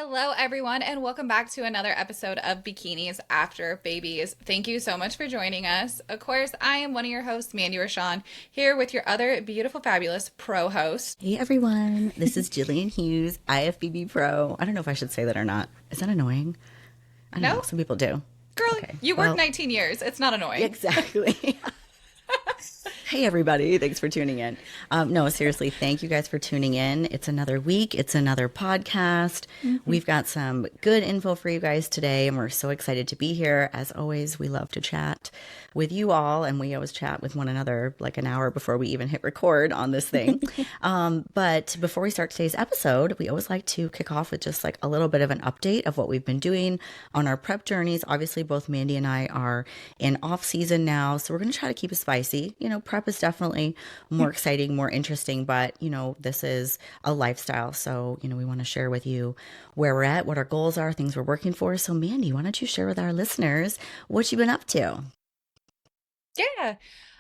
Hello, everyone, and welcome back to another episode of Bikinis After Babies. Thank you so much for joining us. Of course, I am one of your hosts, Mandy Rochon, here with your other beautiful, fabulous pro host. Hey everyone, this is Gillian Hughes, IFBB Pro. I don't know if I should say that or not. Is that annoying? I don't know. No? Some people do. Girl, Okay. you worked 19 years. It's not annoying. Exactly. Hey everybody, thanks for tuning in. No, seriously, thank you guys for tuning in. It's another week. It's another podcast. We've got some good info for you guys today, and we're so excited to be here. As always, we love to chat with you all, and we always chat with one another like an hour before we even hit record on this thing. But before we start today's episode, we always like to kick off with just like a little bit of an update of what we've been doing on our prep journeys. Obviously, both Mandy and I are in off season now, so we're going to try to keep it spicy. Prep is definitely more exciting, more interesting, but this is a lifestyle. So, we want to share with you where we're at, what our goals are, things we're working for. So Mandy, why don't you share with our listeners what you've been up to? Yeah.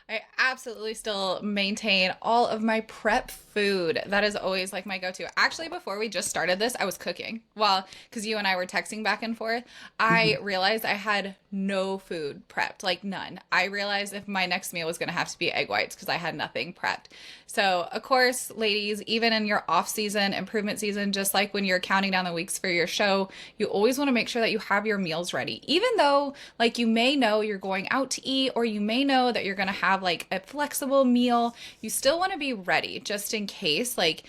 I absolutely still maintain all of my prep food. That is always like my go-to. Actually, before we just started this, I was cooking. Well, because you and I were texting back and forth, I realized I had no food prepped, like none. I realized if my next meal was going to have to be egg whites because I had nothing prepped. So, of course, ladies, even in your off-season, improvement season, just like when you're counting down the weeks for your show, you always want to make sure that you have your meals ready. Even though, like, you may know you're going out to eat or you may know that you're going to have like a flexible meal, you still want to be ready just in case, like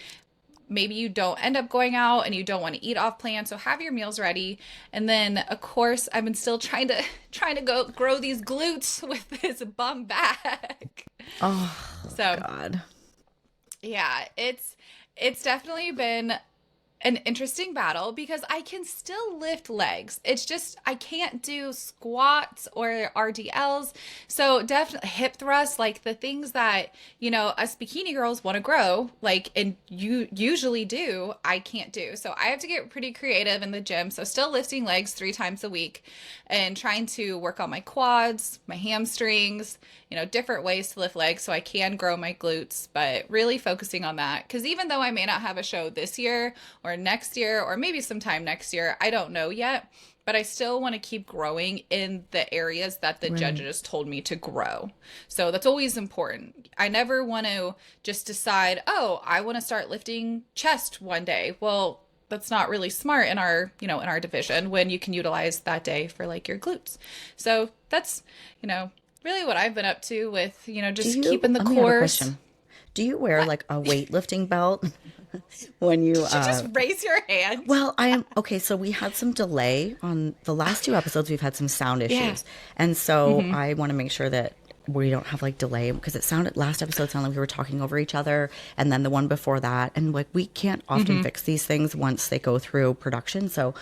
maybe you don't end up going out and you don't want to eat off plan. So have your meals ready. And then of course, I've been still trying to go grow these glutes with this bum back. Oh, So God. yeah, it's definitely been an interesting battle because I can still lift legs. It's just I can't do squats or RDLs. So definitely hip thrusts, like the things that, us bikini girls want to grow, like, and you usually do, I can't do. So I have to get pretty creative in the gym. So still lifting legs 3 times a week and trying to work on my quads, my hamstrings, different ways to lift legs so I can grow my glutes, but really focusing on that. Because even though I may not have a show this year or next year, or maybe sometime next year, I don't know yet, but I still want to keep growing in the areas that the Right. judges told me to grow. So that's always important. I never want to just decide, oh, I want to start lifting chest one day. Well, that's not really smart in our, in our division when you can utilize that day for like your glutes. So that's, really what I've been up to with, just keeping the Let me have a course. question. Do you wear like a weightlifting belt when you Did you just raise your hand? Well, I am okay. So we had some delay on the last 2 episodes. We've had some sound issues, Yeah. and so I want to make sure that we don't have like delay because it sounded last episode sounded like we were talking over each other, and then the one before that, and like we can't often fix these things once they go through production. So,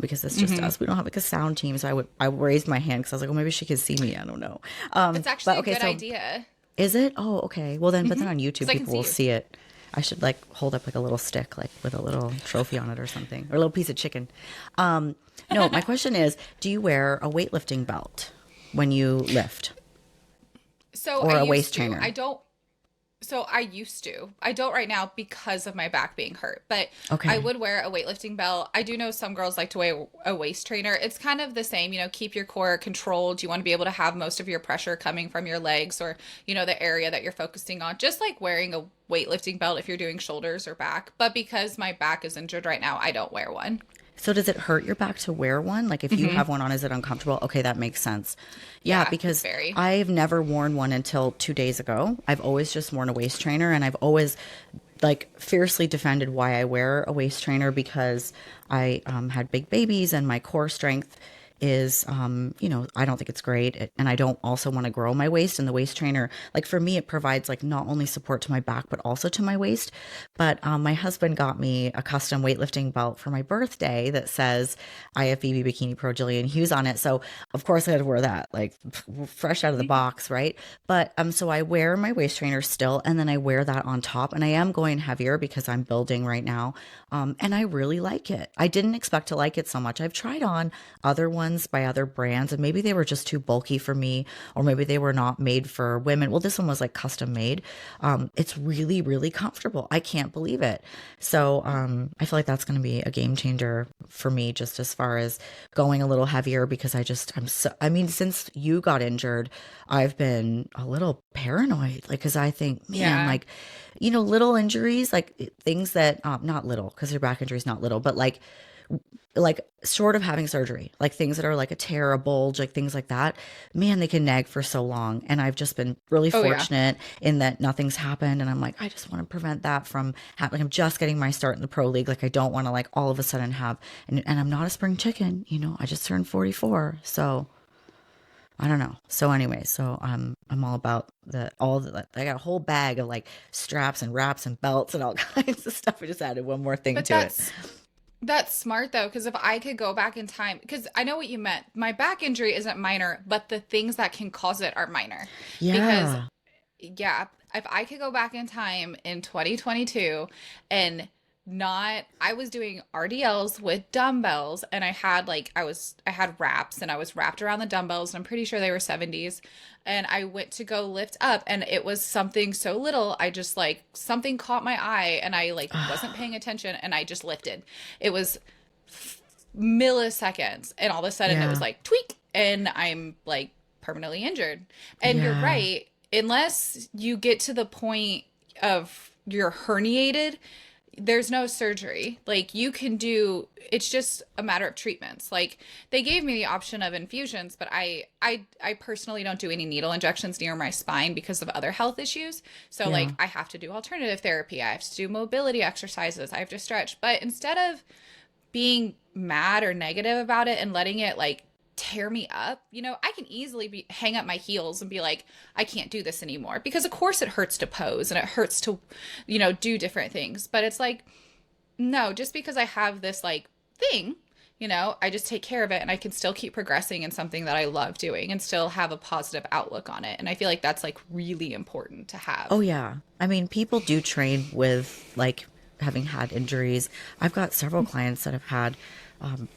because it's just us, we don't have like a sound team. So I raised my hand because I was like, well, maybe she could see me. I don't know. It's actually but okay, a good so idea. is it? Oh, okay. Well then, but then on YouTube, I can people see will you. see it. I should like hold up like a little stick, like with a little trophy on it or something, or a little piece of chicken. No, my question is, do you wear a weightlifting belt when you lift? So Or I a used waist to. trainer? I don't. So I used to. I don't right now because of my back being hurt. But Okay. I would wear a weightlifting belt. I do know some girls like to wear a waist trainer. It's kind of the same, keep your core controlled. You want to be able to have most of your pressure coming from your legs or, the area that you're focusing on. Just like wearing a weightlifting belt if you're doing shoulders or back. But because my back is injured right now, I don't wear one. So does it hurt your back to wear one? Like if you have one on, is it uncomfortable? Okay, that makes sense. Yeah, Yeah, because very. I've never worn one until 2 days ago. I've always just worn a waist trainer, and I've always like fiercely defended why I wear a waist trainer because I had big babies and my core strength is I don't think it's great, and I don't also want to grow my waist, and the waist trainer, like for me, it provides like not only support to my back but also to my waist. But my husband got me a custom weightlifting belt for my birthday that says IFBB Bikini Pro Gillian Hughes on it, so of course I had to wear that, like fresh out of the box, right? But so I wear my waist trainer still, and then I wear that on top, and I am going heavier because I'm building right now, and I really like it. I didn't expect to like it so much. I've tried on other ones ones by other brands, and maybe they were just too bulky for me, or maybe they were not made for women. Well, this one was like custom made. It's really, really comfortable. I can't believe it. So I feel like that's going to be a game changer for me, just as far as going a little heavier, because I mean, since you got injured, I've been a little paranoid, like, because I think, man, Yeah. like, little injuries, like things that, not little, because your back injury is not little, but like short of having surgery, like things that are like a tear, a bulge, like things like that, man, they can nag for so long. And I've just been really Oh yeah. fortunate in that nothing's happened. And I'm like, I just want to prevent that from happening. I'm just getting my start in the pro league. Like, I don't want to like all of a sudden have, and I'm not a spring chicken, I just turned 44. So I don't know. So anyway, so I'm all about I got a whole bag of like straps and wraps and belts and all kinds of stuff. I just added one more thing But to it. that's smart though, because if I could go back in time, because I know what you meant. My back injury isn't minor, but the things that can cause it are minor. Because Yeah. yeah, if I could go back in time in 2022 and not, I was doing RDLs with dumbbells and I had wraps and I was wrapped around the dumbbells and I'm pretty sure they were 70s, and I went to go lift up and it was something so little, I just like something caught my eye and I like wasn't paying attention and I just lifted. It was milliseconds and all of a sudden it was Yeah. like tweak and I'm like permanently injured. And you're Yeah. right, unless you get to the point of you're herniated, there's no surgery. Like you can do, it's just a matter of treatments. Like they gave me the option of infusions, but I personally don't do any needle injections near my spine because of other health issues. So like Yeah. I have to do alternative therapy. I have to do mobility exercises. I have to stretch. But instead of being mad or negative about it and letting it like tear me up, I can easily hang up my heels and be like, I can't do this anymore. Because of course it hurts to pose and it hurts to, do different things. But it's like, no, just because I have this like thing, I just take care of it and I can still keep progressing in something that I love doing and still have a positive outlook on it. And I feel like that's like really important to Oh have. yeah. I mean, people do train with like having had injuries. I've got several clients that have had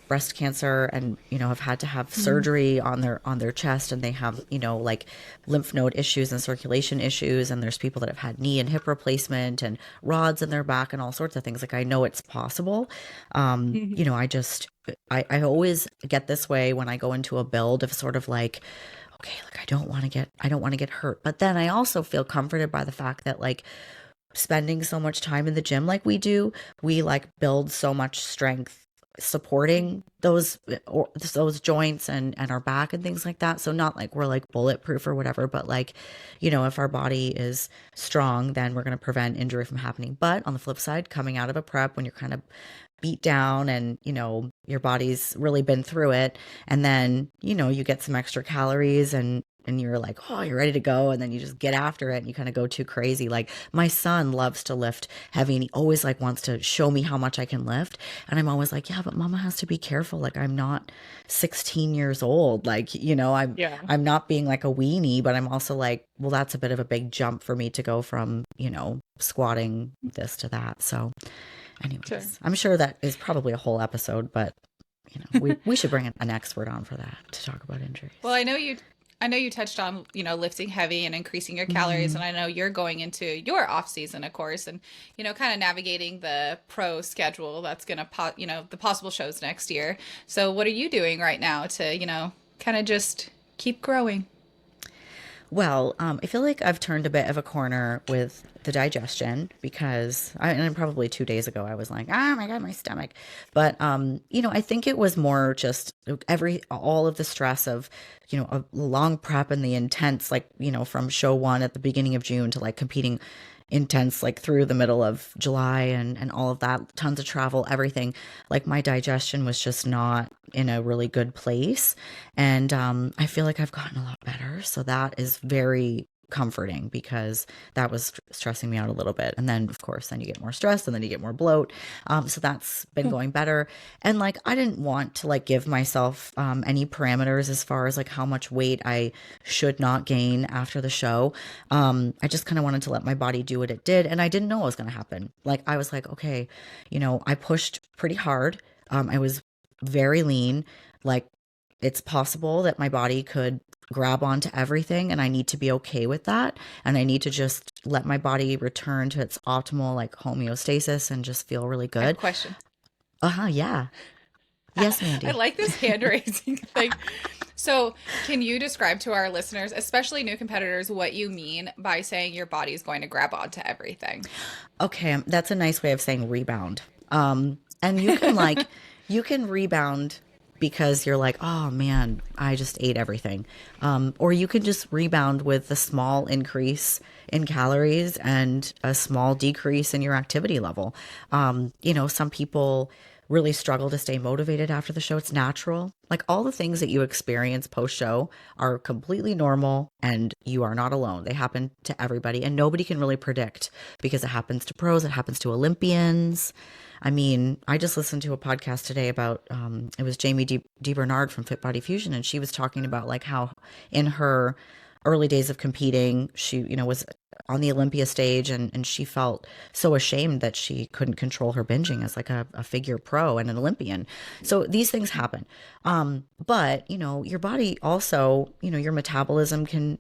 breast cancer and have had to have Mhm. surgery on their chest, and they have like lymph node issues and circulation issues, and there's people that have had knee and hip replacement and rods in their back and all sorts of things. Like, I know it's possible. I just I always get this way when I go into a build of sort of like, okay, like I don't want to get hurt. But then I also feel comforted by the fact that like spending so much time in the gym like we do, we like build so much strength supporting those joints and our back and things like that. So not like we're like bulletproof or whatever, but like, if our body is strong, then we're going to prevent injury from happening. But on the flip side, coming out of a prep when you're kind of beat down and your body's really been through it, and then you get some extra calories and you're like, oh, you're ready to go, and then you just get after it and you kind of go too crazy. Like, my son loves to lift heavy and he always like wants to show me how much I can lift, and I'm always like, yeah, but mama has to be careful. Like, I'm not 16 years old. Like, Yeah. I'm not being like a weenie, but I'm also like, well, that's a bit of a big jump for me to go from squatting this to that. So Sure. anyways, I'm sure that is probably a whole episode, but we should bring an expert on for that to talk about Well, injuries. I know you touched on, lifting heavy and increasing your calories, Mhm. and I know you're going into your off season, of course, and kind of navigating the pro schedule that's going to the possible shows next year. So, what are you doing right now to, kind of just keep growing? Well, I feel like I've turned a bit of a corner with the digestion because and probably 2 days ago I was like, oh my God, my stomach. But, I think it was more just all of the stress of, a long prep and the intense, like, from show one at the beginning of June to like competing intense like through the middle of July and all of that, tons of travel, everything. Like, my digestion was just not in a really good place. And I feel like I've gotten a lot better. So that is very comforting because that was stressing me out a little bit. And then, of course, then you get more stressed and then you get more bloat. So that's been going better. And like, I didn't want to like give myself any parameters as far as like how much weight I should not gain after the show. I just kind of wanted to let my body do what it did. And I didn't know what was going to happen. Like, I was like, okay, I pushed pretty hard. I was very lean, like it's possible that my body could grab onto everything, and I need to be okay with that. And I need to just let my body return to its optimal like homeostasis and just feel really I have a good. question. Uh-huh, yeah. Yes, I Mandy. like this hand raising thing. So, can you describe to our listeners, especially new competitors, what you mean by saying your body's going to grab onto everything? Okay, that's a nice way of saying rebound. And you can rebound because you're like, oh man, I just ate everything. Or you can just rebound with a small increase in calories and a small decrease in your activity level. Some people really struggle to stay motivated after the show. It's natural. Like all the things that you experience post show are completely normal and you are not alone. They happen to everybody and nobody can really predict because it happens to pros, it happens to Olympians. I mean, I just listened to a podcast today about it was Jamie D. Bernard from Fit Body Fusion, and she was talking about like how in her early days of competing, she, was on the Olympia stage and she felt so ashamed that she couldn't control her binging as like a figure pro and an Olympian. So these things happen. But, your body also, your metabolism can,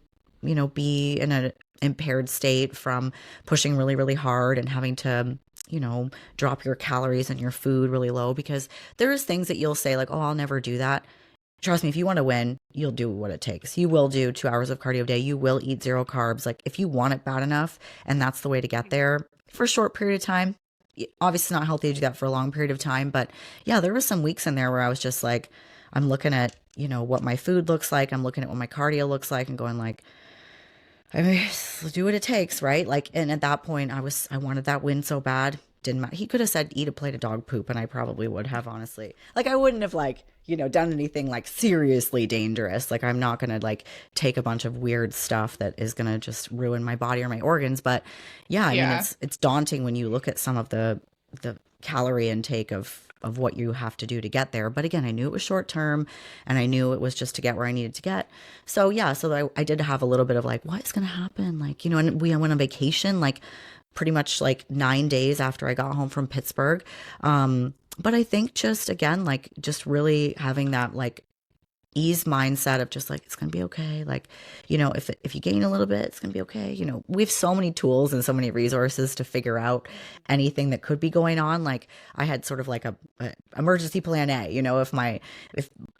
be in an impaired state from pushing really, really hard and having to, drop your calories and your food really low because there's things that you'll say like, oh, I'll never do that. Trust me, if you want to win, you'll do what it takes. You will do 2 hours of cardio a day. You will eat zero carbs. Like if you want it bad enough and that's the way to get there for a short period of time, obviously not healthy to do that for a long period of time. But yeah, there was some weeks in there where I was just like, I'm looking at, what my food looks like. I'm looking at what my cardio looks like and going like, I mean, do what it takes, right? Like, and at that point, I wanted that win so bad. Didn't matter. He could have said, eat a plate of dog poop, and I probably would have, honestly. Like, I wouldn't have, like, done anything like seriously dangerous. Like, I'm not going to, like, take a bunch of weird stuff that is going to just ruin my body or my organs. But yeah, I mean, Yeah. it's daunting when you look at some of the calorie intake of what you have to do to get there. But again, I knew it was short term and I knew it was just to get where I needed to get. So yeah, so I did have a little bit of like, what's going to happen? Like, and we went on vacation, like pretty much like 9 days after I got home from Pittsburgh. But I think just again, like just really having that like ease mindset of just like it's gonna be okay, like if you gain a little bit it's gonna be okay. We have so many tools and so many resources to figure out anything that could be going on. Like I had sort of like a emergency plan A, if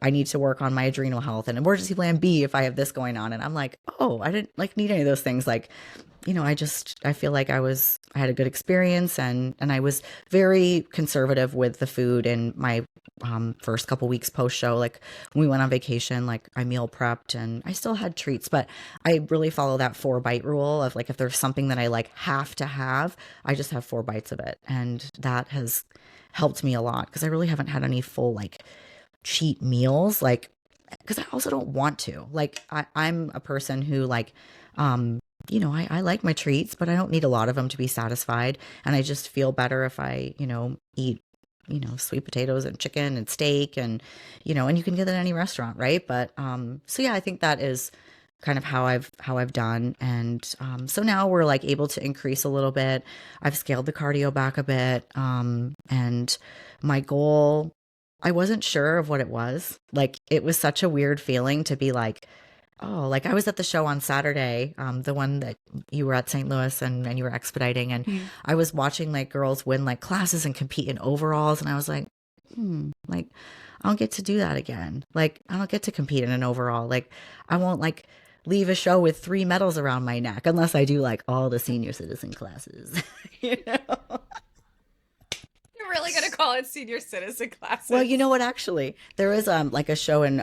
I need to work on my adrenal health, and emergency plan B if I have this going on. And I'm like, oh, I didn't like need any of those things. Like I feel like I had a good experience, and I was very conservative with the food in my first couple weeks post show. Like when we went on vacation, like I meal prepped and I still had treats, but I really follow that 4 bite rule of like if there's something that I like have to have, I just have 4 bites of it, and that has helped me a lot because I really haven't had any full like cheat meals, like because I also don't want to. Like I'm a person who like I like my treats, but I don't need a lot of them to be satisfied. And I just feel better if I, eat, sweet potatoes and chicken and steak and you can get that at any restaurant, right? But so yeah, I think that is kind of how I've done. And so now we're like able to increase a little bit. I've scaled the cardio back a bit. And my goal, I wasn't sure of what it was. Like it was such a weird feeling to be like, oh, like I was at the show on Saturday, the one that you were at St. Louis and you were expediting, and Mm. I was watching like girls win like classes and compete in overalls, and I was like, like I don't get to do that again. Like I don't get to compete in an overall. Like I won't like leave a show with 3 medals around my neck unless I do like all the senior citizen classes. you know? You're really going to call it senior citizen Well, classes. you know what? Actually, there is like a show in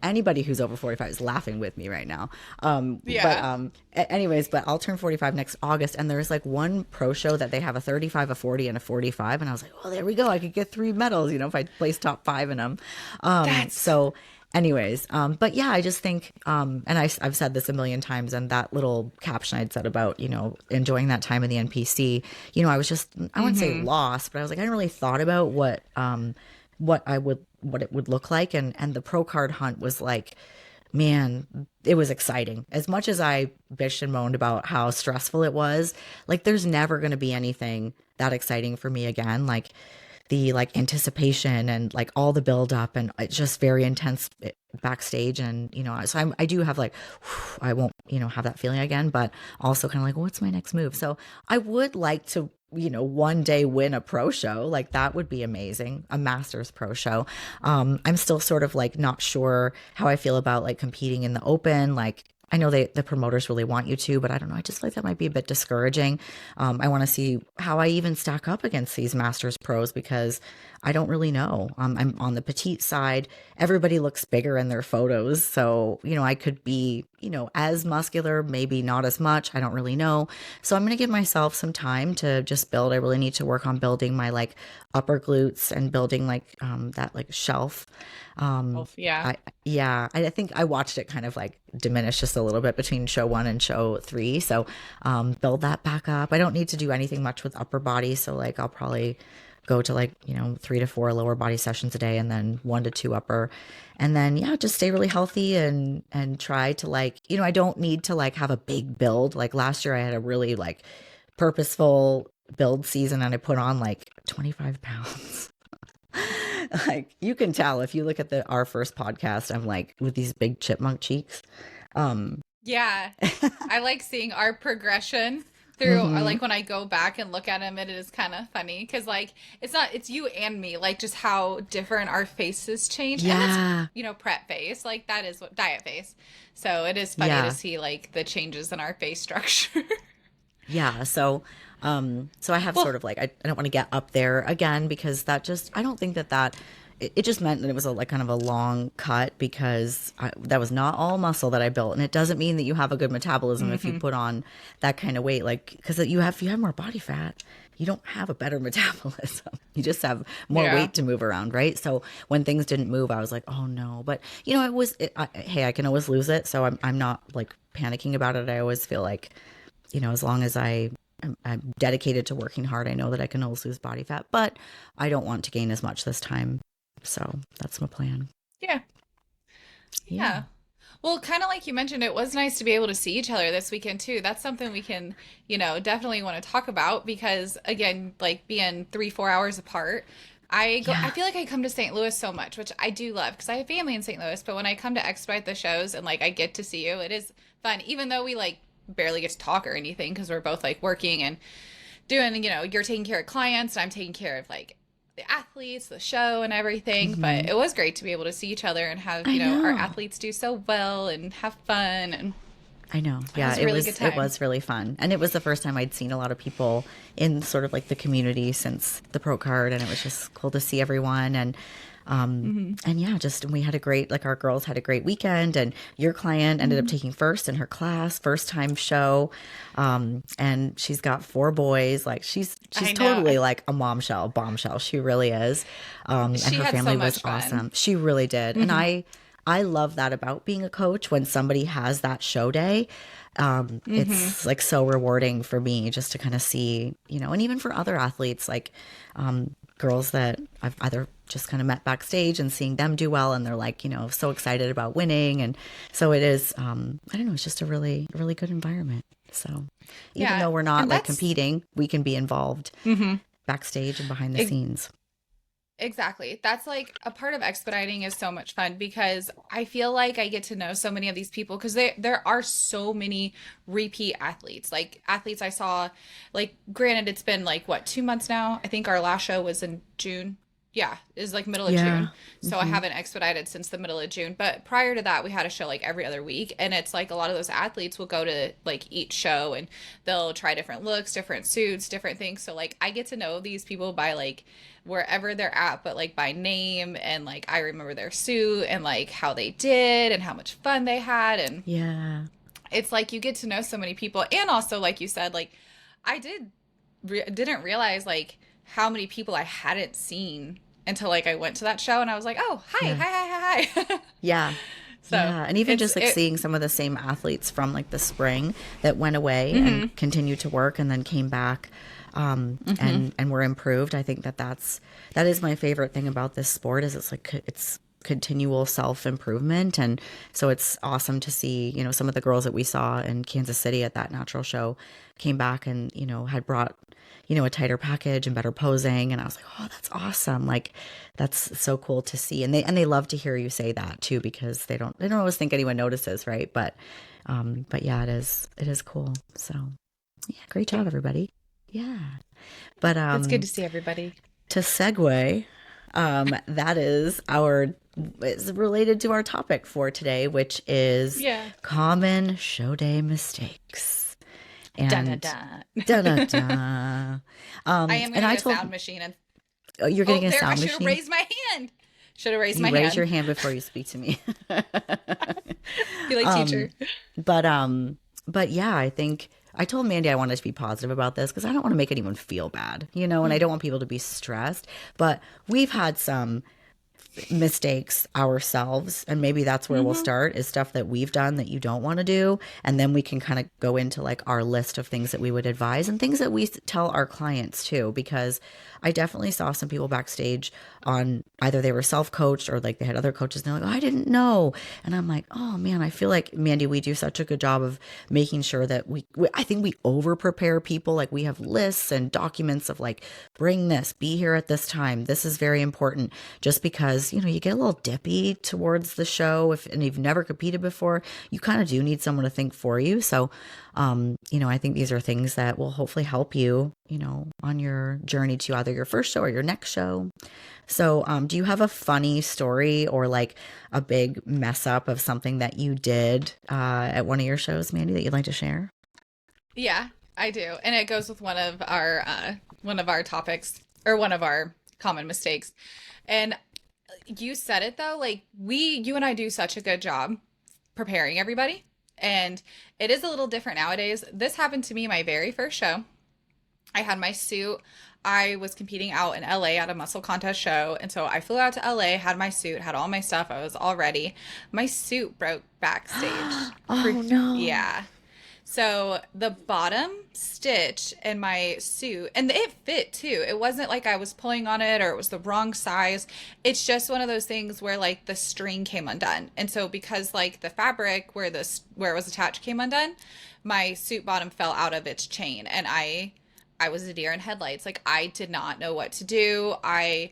anybody who's over 45 is laughing with me right now. But Yeah. anyways, but I'll turn 45 next August, and there's like one pro show that they have a 35, a 40, and a 45, and I was like, well, there we go. I could get 3 medals, if I place top 5 in them. That's So anyways, but yeah, I just think, and I've said this a million times, and that little caption I'd said about, enjoying that time in the NPC, I was just, I wouldn't say mhm. lost, but I was like, I hadn't really thought about what it would look like. And the pro card hunt was like, man, it was exciting. As much as I bitched and moaned about how stressful it was, like there's never going to be anything that exciting for me again. Like the like anticipation and like all the build up, and it's just very intense backstage. And so I do have like I won't have that feeling again, but also kind of like, what's my next move? So I would like to one day win a pro show. Like that would be amazing, a masters pro show. I'm still sort of like not sure how I feel about like competing in the open. Like I know the promoters really want you to, but I don't know. I just feel like that might be a bit discouraging. I want to see how I even stack up against these masters pros, because I don't really know. I'm on the petite side. Everybody looks bigger in their photos. So, I could be, as muscular, maybe not as much. I don't really know. So I'm going to give myself some time to just build. I really need to work on building my like upper glutes and building like that like shelf. Yeah. I think I watched it kind of like diminish just a little bit between show 1 and show 3. So build that back up. I don't need to do anything much with upper body. So like I'll probably go to like 3 to 4 lower body sessions a day, and then 1 to 2 upper, and then just stay really healthy and try to like I don't need to like have a big build. Like last year I had a really like purposeful build season, and I put on like 25 pounds. Like you can tell if you look at our first podcast, I'm like with these big chipmunk cheeks. Yeah. I like seeing our progression through, like when I go back and look at him, it is kind of funny because like it's you and me, like just how different our faces change. Yeah. And that's, prep face, like that is what diet face. So it is funny to see like the changes in our face structure. Yeah. So I have sort of like, I don't want to get up there again, because that just, I don't think that it just meant that it was like kind of a long cut, because that was not all muscle that I built. And it doesn't mean that you have a good metabolism if you put on that kind of weight, like, because if you have more body fat, you don't have a better metabolism. You just have more weight to move around, right? So when things didn't move, I was like, oh no. But hey, I can always lose it. So I'm not like panicking about it. I always feel like, as long as I'm dedicated to working hard, I know that I can always lose body fat, but I don't want to gain as much this time. So that's my plan. Yeah. Well, kind of like you mentioned, it was nice to be able to see each other this weekend too. That's something we can, definitely want to talk about, because again, like being 3-4 hours apart, I feel like I come to St. Louis so much, which I do love because I have family in St. Louis. But when I come to Expedite the shows and like I get to see you, it is fun, even though we like barely get to talk or anything because we're both like working and doing, you're taking care of clients and I'm taking care of like the athletes, the show and everything. But it was great to be able to see each other and have, our athletes do so well and have fun. And I know. Yeah, it was really fun. And it was the first time I'd seen a lot of people in sort of like the community since the pro card, and it was just cool to see everyone. And we had our girls had a great weekend, and your client ended up taking first in her class, first time show. And she's got 4 boys. Like she's totally like a bombshell. She really is. And her family was awesome. She really did. And I love that about being a coach, when somebody has that show day. It's like so rewarding for me just to kind of see, and even for other athletes, like girls that I've either just kind of met backstage and seeing them do well, and they're like, so excited about winning. And so it is, I don't know, it's just a really, really good environment. So even though we're not like competing, we can be involved backstage and behind the scenes. Exactly. That's like a part of Expediting is so much fun, because I feel like I get to know so many of these people, because there are so many repeat athletes, like athletes I saw, like granted it's been like 2 months now. I think our last show was in June. Yeah, it was like middle of June. So I haven't expedited since the middle of June. But prior to that, we had a show like every other week. And it's like a lot of those athletes will go to like each show and they'll try different looks, different suits, different things. So like I get to know these people by like wherever they're at, but like by name, and like I remember their suit and like how they did and how much fun they had. And it's like you get to know so many people. And also, like you said, like I didn't realize like how many people I hadn't seen until like I went to that show, and I was like, oh, hi. Yeah. So and even just like seeing some of the same athletes from like the spring that went away and continued to work and then came back and were improved. I think that is my favorite thing about this sport, is it's like continual self-improvement. And so it's awesome to see, some of the girls that we saw in Kansas City at that natural show came back and, had brought, a tighter package and better posing. And I was like, oh, that's awesome. Like, that's so cool to see. And they love to hear you say that too, because they don't always think anyone notices. Right. But yeah, it is cool. So yeah, great job, everybody. Yeah. But It's good to see everybody. to segue, that is related to our topic for today, which is Yeah. common show day mistakes. Da da And da. da da da. I am And getting I a told sound machine and you're getting a there I sound should have machine. raised my hand. Should have raised You my raise hand. your hand before you speak to me. Be like teacher. But yeah, I think I told Mandy I wanted to be positive about this because I don't want to make anyone feel bad, and I don't want people to be stressed. But we've had some mistakes ourselves, and maybe that's where we'll start, is stuff that we've done that you don't want to do, and then we can kind of go into like our list of things that we would advise and things that we tell our clients too, because I definitely saw some people backstage on either they were self-coached or like they had other coaches and they're like, oh, I didn't know. And I'm like, oh man, I feel like, Mandy, we do such a good job of making sure that I think we over prepare people. Like we have lists and documents of like, bring this, be here at this time. This is very important, just because, you get a little dippy towards the show and you've never competed before, you kind of do need someone to think for you. So, I think these are things that will hopefully help you, on your journey to either your first show or your next show. So, do you have a funny story or like a big mess up of something that you did at one of your shows, Mandy, that you'd like to share? Yeah, I do. And it goes with one of our topics, or one of our common mistakes. And you said it though, like you and I do such a good job preparing everybody. And it is a little different nowadays. This happened to me my very first show. I had my suit. I was competing out in LA at a muscle contest show. And so I flew out to LA, had my suit, had all my stuff. I was all ready. My suit broke backstage. Oh no. Yeah. So the bottom stitch in my suit, and it fit too. It wasn't like I was pulling on it or it was the wrong size. It's just one of those things where like the string came undone. And so because like the fabric where it was attached came undone, my suit bottom fell out of its chain, and I was a deer in headlights. Like I did not know what to do. I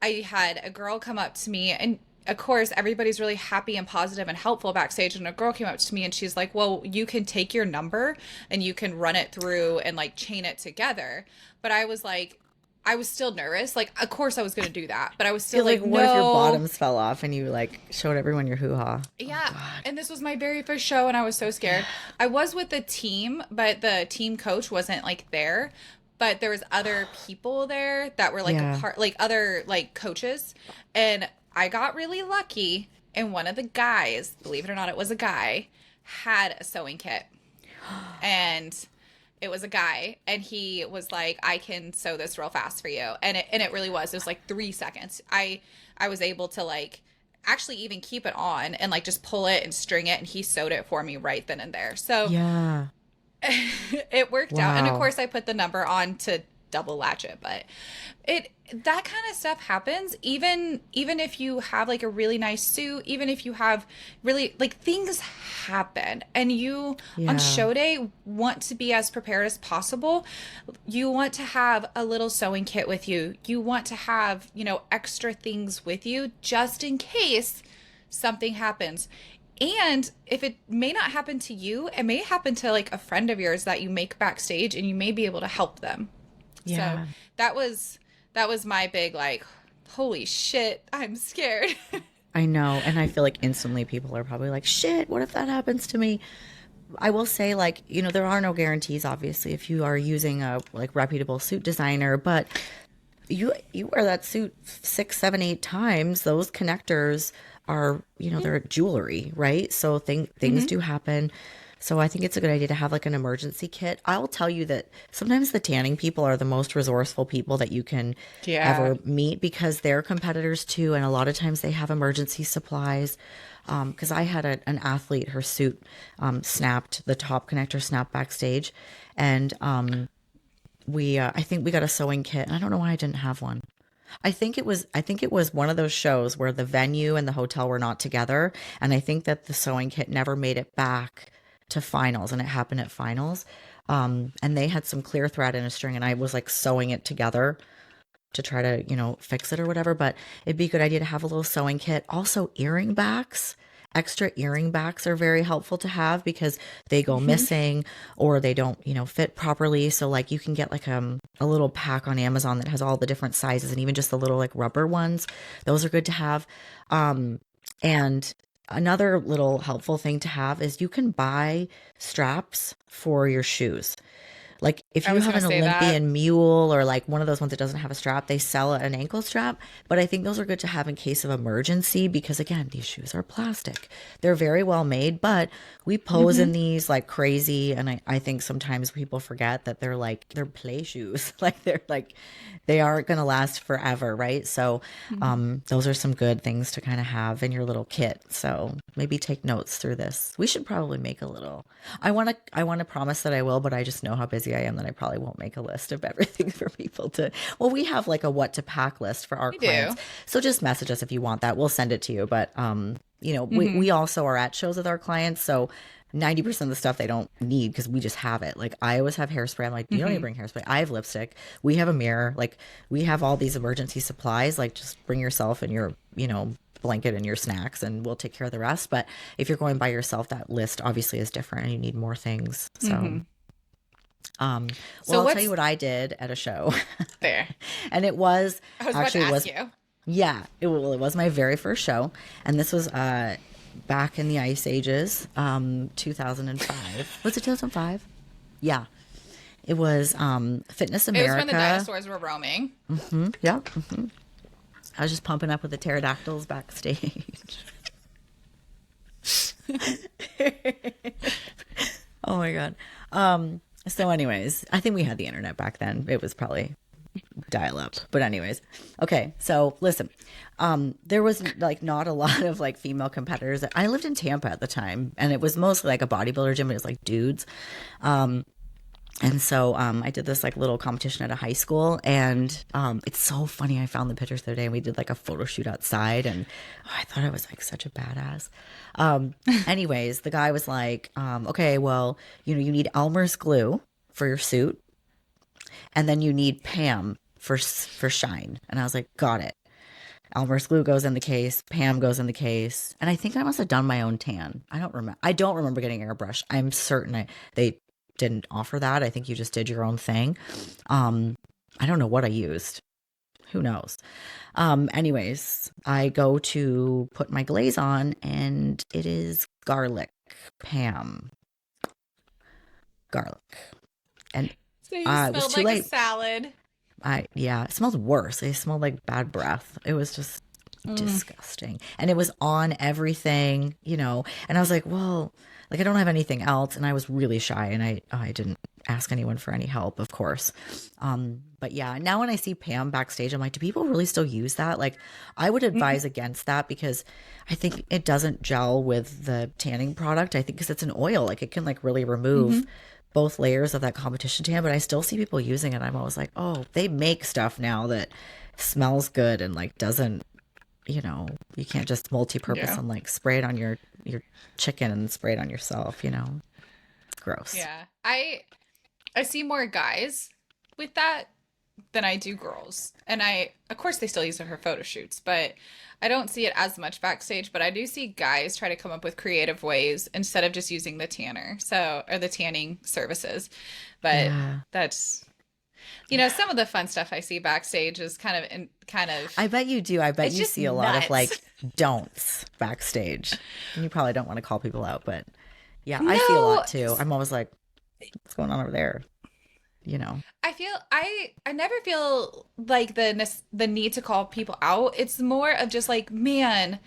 had a girl come up to me, and of course everybody's really happy and positive and helpful backstage, and a girl came up to me and she's like, well, you can take your number and you can run it through and like chain it together. But I was like, I was still nervous. Like, of course I was going to do that, but I was still like, what no. if your bottoms fell off and you like showed everyone your hoo-ha? Yeah. Oh, and this was my very first show and I was so scared. I was with the team, but the team coach wasn't like there. But there was other people there that were like a part, like other like coaches. And I got really lucky. And one of the guys, believe it or not, it was a guy, had a sewing kit. And it was a guy. And he was like, I can sew this real fast for you. And it really was. It was like 3 seconds. I was able to like actually even keep it on and like just pull it and string it. And he sewed it for me right then and there. So yeah. It worked out. And of Wow. course I put the number on to double latch it, but that kind of stuff happens even if you have like a really nice suit, even if you have really like things happen, and you on show day want to be as prepared as possible. You want to have a little sewing kit with you. You want to have, extra things with you just in case something happens. And if it may not happen to you, it may happen to like a friend of yours that you make backstage, and you may be able to help them. Yeah. So that was my big like, holy shit, I'm scared. I know. And I feel like instantly people are probably like, shit, what if that happens to me? I will say, like, there are no guarantees, obviously, if you are using a like reputable suit designer, but you wear that suit 6, 7, 8 times. Those connectors are, they're jewelry, right? So things do happen. So I think it's a good idea to have like an emergency kit. I'll tell you that sometimes the tanning people are the most resourceful people that you can ever meet, because they're competitors too. And a lot of times they have emergency supplies. Because I had an athlete, her suit snapped, the top connector snapped backstage. And I think we got a sewing kit. And I don't know why I didn't have one. I think it was one of those shows where the venue and the hotel were not together, and I think that the sewing kit never made it back to finals, and it happened at finals. And they had some clear thread and a string, and I was like sewing it together to try to, fix it or whatever. But it'd be a good idea to have a little sewing kit. Also, earring backs. Extra earring backs are very helpful to have because they go Hmm. missing or they don't, fit properly. So like you can get like a little pack on Amazon that has all the different sizes and even just the little like rubber ones. Those are good to have. And another little helpful thing to have is you can buy straps for your shoes. Like if I you was have gonna an say that. Olympian mule or like one of those ones that doesn't have a strap, they sell an ankle strap. But I think those are good to have in case of emergency because again, these shoes are plastic. They're very well made, but we pose in Hmm. these like crazy. And I think sometimes people forget that they're play shoes. Like they aren't gonna last forever, right? So those are some good things to kind of have in your little kit. So maybe take notes through this. We should probably make a little. I want to promise that I will, but I just know how busy I am that I probably won't make a list of everything for people to. Well, we have like a what to pack list for our We clients. do. So just message us if you want that. We'll send it to you. But we Hmm. also are at shows with our clients, so 90% of the stuff they don't need because we just have it. Like I always have hairspray. I'm like, you don't need to Hmm. bring hairspray. I have lipstick. We have a mirror. Like we have all these emergency supplies. Like just bring yourself and your, blanket and your snacks and we'll take care of the rest. But if you're going by yourself, that list obviously is different and you need more things. So, Hmm. well, So I'll tell you what's what I did at a show. there? And it was I was about to actually it ask was you. yeah, it was my very first show, and this was back in the ice ages, 2005. Was it 2005? Yeah, it was Fitness It was when the America. dinosaurs were roaming. Yeah, I was just pumping up with the pterodactyls backstage. Oh my god. So anyways, I think we had the internet back then. It was probably dial up. But anyways, okay. So listen, there was like not a lot of like female competitors. I lived in Tampa at the time, and it was mostly like a bodybuilder gym. It was like dudes. And so I did this like little competition at a high school, and it's so funny. I found the pictures the other day, and we did like a photo shoot outside, and I thought I was like such a badass. Anyways, the guy was like, "Okay, well, you need Elmer's glue for your suit, and then you need Pam for shine." And I was like, "Got it." Elmer's glue goes in the case, Pam goes in the case, and I think I must have done my own tan. I don't remember. I don't remember getting airbrush. I'm certain they didn't offer that. I think you just did your own thing. Um, I don't know what I used. Who knows? Anyways, I go to put my glaze on, and it is garlic, Pam, garlic, and So you it was smelled too like a late. salad. Yeah, it smelled worse. It smelled like bad breath. It was just Mm. disgusting. And it was on everything. And I was like, well, like I don't have anything else. And I was really shy and I didn't ask anyone for any help, of course. But yeah, now when I see Pam backstage, I'm like, do people really still use that? Like I would advise against that because I think it doesn't gel with the tanning product. I think because it's an oil, like it can like really remove Hmm. both layers of that competition tan, but I still see people using it. I'm always like, oh, they make stuff now that smells good and like doesn't, you can't just multi-purpose Yeah. and like spray it on your chicken and spray it on yourself. Gross. Yeah. I see more guys with that than I do girls. And of course they still use it for photo shoots, but I don't see it as much backstage, but I do see guys try to come up with creative ways instead of just using the tanner. So, or the tanning services. But Yeah. that's some of the fun stuff I see backstage is kind of I bet you do. I bet it's you just see a lot of nuts. like don'ts backstage. And you probably don't want to call people out, but yeah, I see a No, lot too. I'm always like, what's going on over there? You know. I never feel like the need to call people out. It's more of just like, man,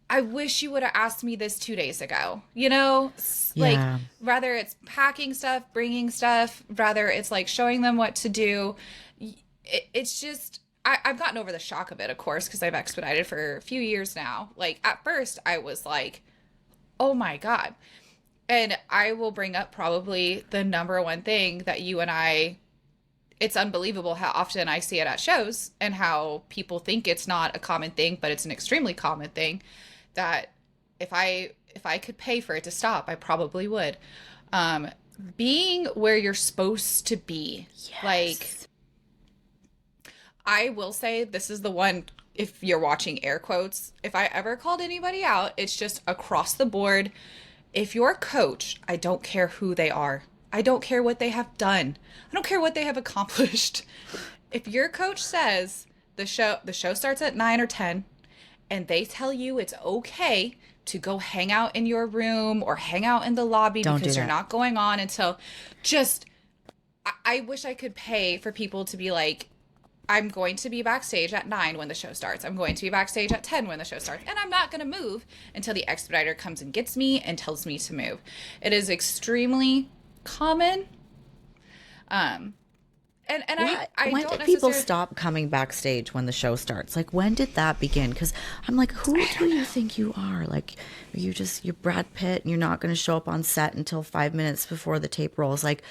I wish you would have asked me this 2 days ago. Like Yeah. rather it's packing stuff, bringing stuff, rather it's like showing them what to do. It's just I've gotten over the shock of it, of course, because I've expedited for a few years now. Like at first, I was like, oh my God. And I will bring up probably the number one thing that you and I it's unbelievable how often I see it at shows and how people think it's not a common thing, but it's an extremely common thing that if I could pay for it to stop, I probably would. Um, Being where you're supposed to be. Like, Yes. I will say this is the one, if you're watching air quotes, if I ever called anybody out, it's just across the board. If you're a coach, I don't care who they are. I don't care what they have done. I don't care what they have accomplished. If your coach says the show starts at 9 or 10 and they tell you it's okay to go hang out in your room or hang out in the lobby Don't do because you're that. not going on until just I wish I could pay for people to be like, I'm going to be backstage at 9 when the show starts. I'm going to be backstage at 10 when the show starts. And I'm not going to move until the expediter comes and gets me and tells me to move. It is extremely common. Um, and I When don't did people necessarily. stop coming backstage when the show starts? Like, when did that begin? Because I'm like, who do you think you are? Like, are you just, you're Brad Pitt and you're not going to show up on set until 5 minutes before the tape rolls? Like,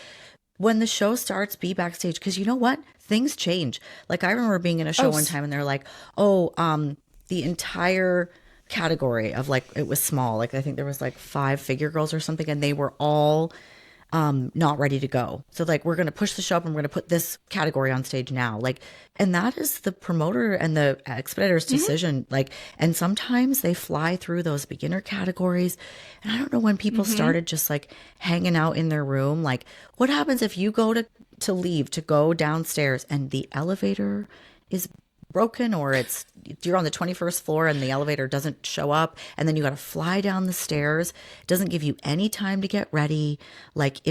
when the show starts, be backstage. Because you know what? Things change. Like, I remember being in a show Oh, one time and they're like, oh, the entire category of like, it was small. Like, I think there was like five figure girls or something, and they were all not ready to go. So like, we're going to push the show up and we're going to put this category on stage now. Like, and that is the promoter and the expeditor's mm-hmm, decision. Like, and sometimes they fly through those beginner categories. And I don't know when people mm-hmm, started just like hanging out in their room. Like, what happens if you go to leave to go downstairs and the elevator is broken, or it's you're on the 21st floor and the elevator doesn't show up, and then you got to fly down the stairs. It doesn't give you any time to get ready. Like,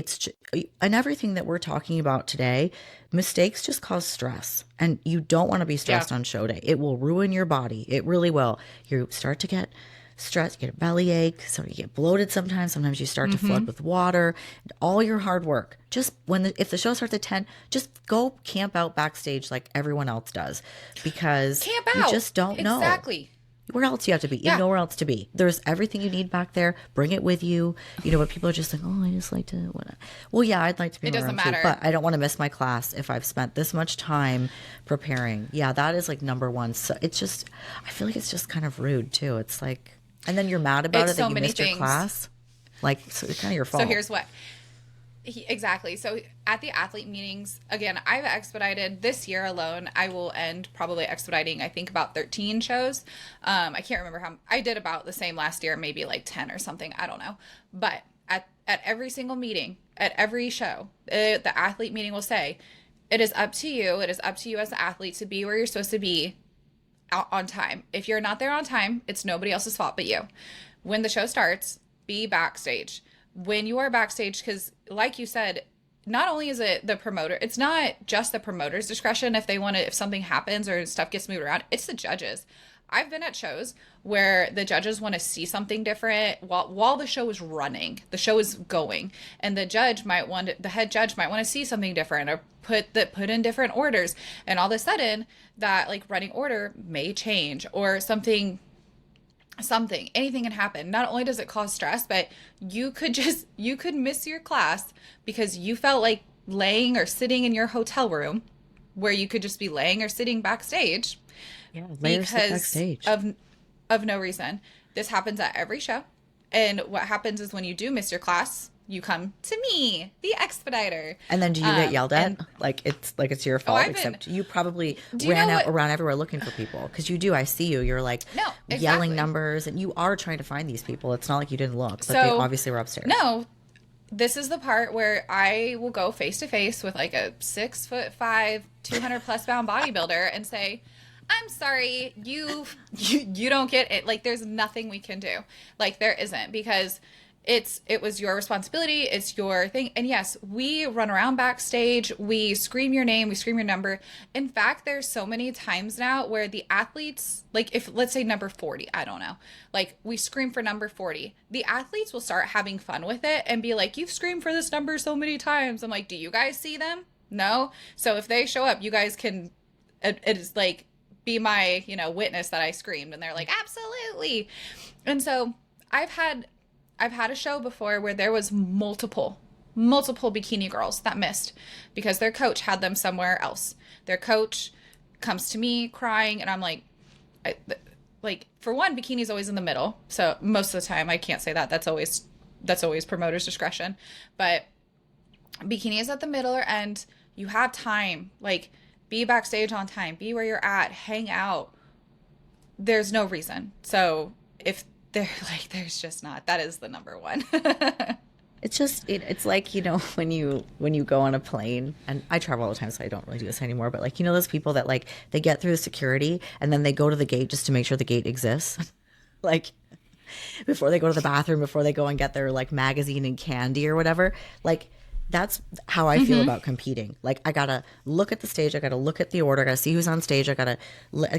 and everything that we're talking about today, mistakes just cause stress, and you don't want to be yeah, stressed on show day. It will ruin your body. It really will. You start to get stress, you get a bellyache, so you get bloated sometimes you start to mm-hmm. flood with water. All your hard work, just if the show starts at 10, just go camp out backstage like everyone else does, because Camp you out. just don't know Exactly. where else you have to be. You have Yeah. nowhere else to be. There's everything you need back there. Bring it with you. You know, but people are just like, oh, I just like to well, yeah, I'd like to be It in my doesn't room too, matter. but I don't want to miss my class if I've spent this much time preparing. Yeah, that is like number one. So it's just, I feel like it's just kind of rude too. It's like, and then you're mad about It's it that so you many missed your things. class. Like, so it's kind of your So fault. here's what. Exactly. So at the athlete meetings, again, I've expedited this year alone. I will end probably expediting, I think, about 13 shows. I can't remember how I did about the same last year, maybe like 10 or something. I don't know. But at every single meeting, at every show, the athlete meeting will say, it is up to you. It is up to you as the athlete to be where you're supposed to be out on time. If you're not there on time, it's nobody else's fault but you. When the show starts, be backstage. When you are backstage, because like you said, not only is it the promoter, it's not just the promoter's discretion if they want to, if something happens or stuff gets moved around, it's the judges. I've been at shows where the judges want to see something different while the show is running, the show is going, and the head judge might want to see something different or put in different orders, and all of a sudden that like running order may change or something anything can happen. Not only does it cause stress, but you could miss your class because you felt like laying or sitting in your hotel room where you could just be laying or sitting backstage Yeah, layers sit because backstage. of no reason. This happens at every show. And what happens is when you do miss your class, you come to me, the expediter. And then do you get yelled at? And Like it's your oh, fault, except you probably do you know ran out what? around everywhere looking for people. Because you do, I see you. You're like No, yelling exactly. numbers, and you are trying to find these people. It's not like you didn't look, but they So, obviously were upstairs. no, this is the part where I will go face to face with like a 6'5", 200+ pound bodybuilder and say, I'm sorry, you don't get it. Like, there's nothing we can do. Like, there isn't, because it was your responsibility, it's your thing. And yes, we run around backstage, we scream your name, we scream your number. In fact, there's so many times now where the athletes, like, if let's say number 40, I don't know, like, we scream for number 40, the athletes will start having fun with it and be like, you've screamed for this number so many times. I'm like, do you guys see them? No. So if they show up, you guys can, it is like, be my, witness that I screamed. And they're like, absolutely. And so I've had a show before where there was multiple. multiple bikini girls that missed because their coach had them somewhere else. Their coach comes to me crying, and I'm like, like for one, bikini's always in the middle, so most of the time I can't say that. That's always promoter's discretion, but bikini is at the middle or end. You have time, like be backstage on time, be where you're at, hang out. There's no reason. So if they're like, there's just not. That is the number one. It's just it's like, when you go on a plane, and I travel all the time, so I don't really do this anymore, but like, those people that like they get through the security and then they go to the gate just to make sure the gate exists. Like before they go to the bathroom, before they go and get their like magazine and candy or whatever. Like that's how I feel about competing. Like I gotta look at the stage, I gotta look at the order, I gotta see who's on stage, I gotta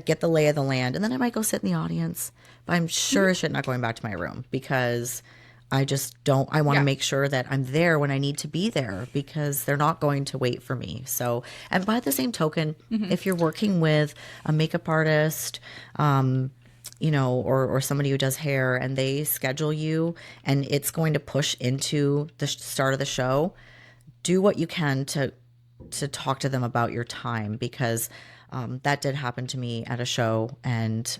get the lay of the land, and then I might go sit in the audience. But I'm sure as shit not going back to my room, because I just don't, I want to make sure that I'm there when I need to be there, because they're not going to wait for me. So, and by the same token, if you're working with a makeup artist, or somebody who does hair, and they schedule you and it's going to push into the start of the show, do what you can to talk to them about your time, because that did happen to me at a show, and